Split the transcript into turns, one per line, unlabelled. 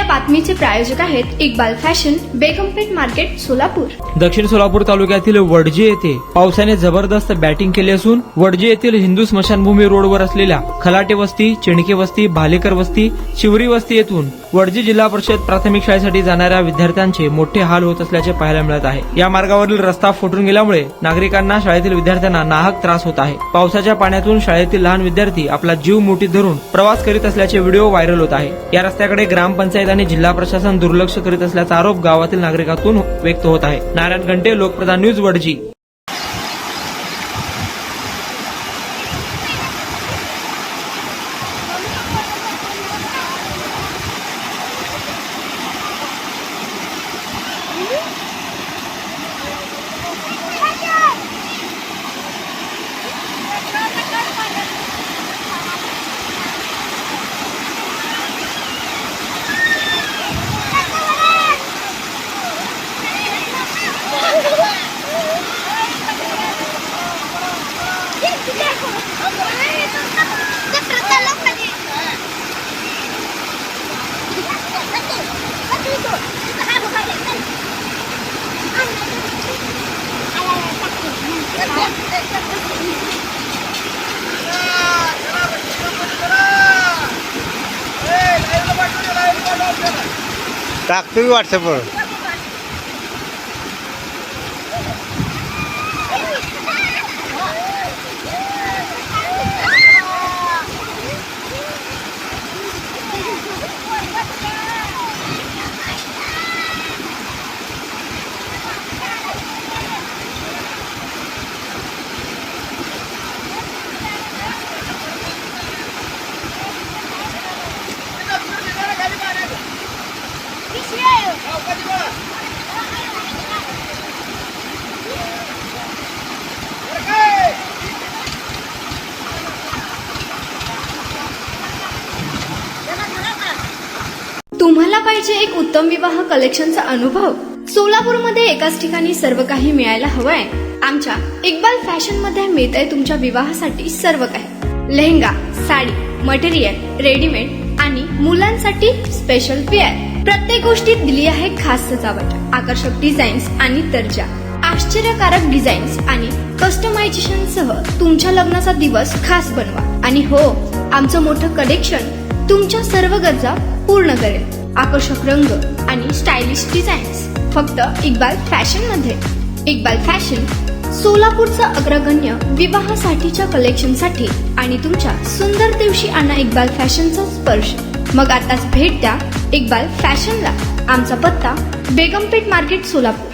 या बातमीचे प्रायोजक आहेत इक्बाल फॅशन, बेगमपेठ मार्केट, सोलापूर।
दक्षिण सोलापूर तालुक्यातील वडजे येथे पावसाने जबरदस्त बॅटिंग केली असून वडजे येथील हिंदू स्मशानभूमी रोडवर असलेल्या खलाटे वस्ती, चिणके वस्ती, भालेकर वस्ती, शिवरी वस्ती येथून वडजे जिल्हा परिषद प्राथमिक शाळेसाठी जाणाऱ्या विद्यार्थ्यांचे मोठे हाल होत असल्याचे पाहायला मिळत आहे। या मार्गावरील रस्ता फुटून गेल्यामुळे नागरिकांना, शाळेतील विद्यार्थ्यांना नाहक त्रास होत आहे। पावसाच्या पाण्यातून शाळेतील लहान विद्यार्थी आपला जीव मुठीत धरून प्रवास करीत असल्याचे व्हिडिओ व्हायरल होत आहे। या रस्त्याकडे ग्रामपंचायत आणि जिल्हा प्रशासन दुर्लक्ष करीत असल्याचा आरोप गावातील नागरिकातून व्यक्त होत आहे। नारायण घंटे, लोकप्रधान न्यूज, वडजी।
टाकतो व्हॉट्सअपवर।
तुम्हाला पाहिजे एक उत्तम विवाह कलेक्शनचा अनुभव? सोलापूरमध्ये एकाच ठिकाणी सर्व काही मिळायला हवंय। आमच्या इक्बाल फॅशन मध्ये मिळतंय तुमच्या विवाहासाठी सर्व काही। लेहंगा, साडी, मटेरियल, रेडीमेड आणि मुलांसाठी स्पेशल वेअर। प्रत्येक गोष्टीत दिली आहे खास सजावट, आकर्षक डिझाईन्स आणि दर्जा, आश्चर्यकारक डिझाईन्स आणि कस्टमायझेशन सह तुमच्या लग्नाचा दिवस खास बनवा। आणि हो, आमचं मोठं कलेक्शन तुमच्या सर्व गरजा पूर्ण करेल। आकर्षक रंग आणि स्टायलिश डिझाईन्स फक्त इक्बाल फॅशन मध्ये। इक्बाल फॅशन सोलापूरचा अग्रगण्य विवाहासाठीच्या कलेक्शनसाठी आणि तुमच्या सुंदर दिवशी आणा इक्बाल फॅशनचा स्पर्श। मग आताच भेट द्या इक्बाल फॅशनला। आमचा पत्ता बेगमपेठ मार्केट, सोलापूर।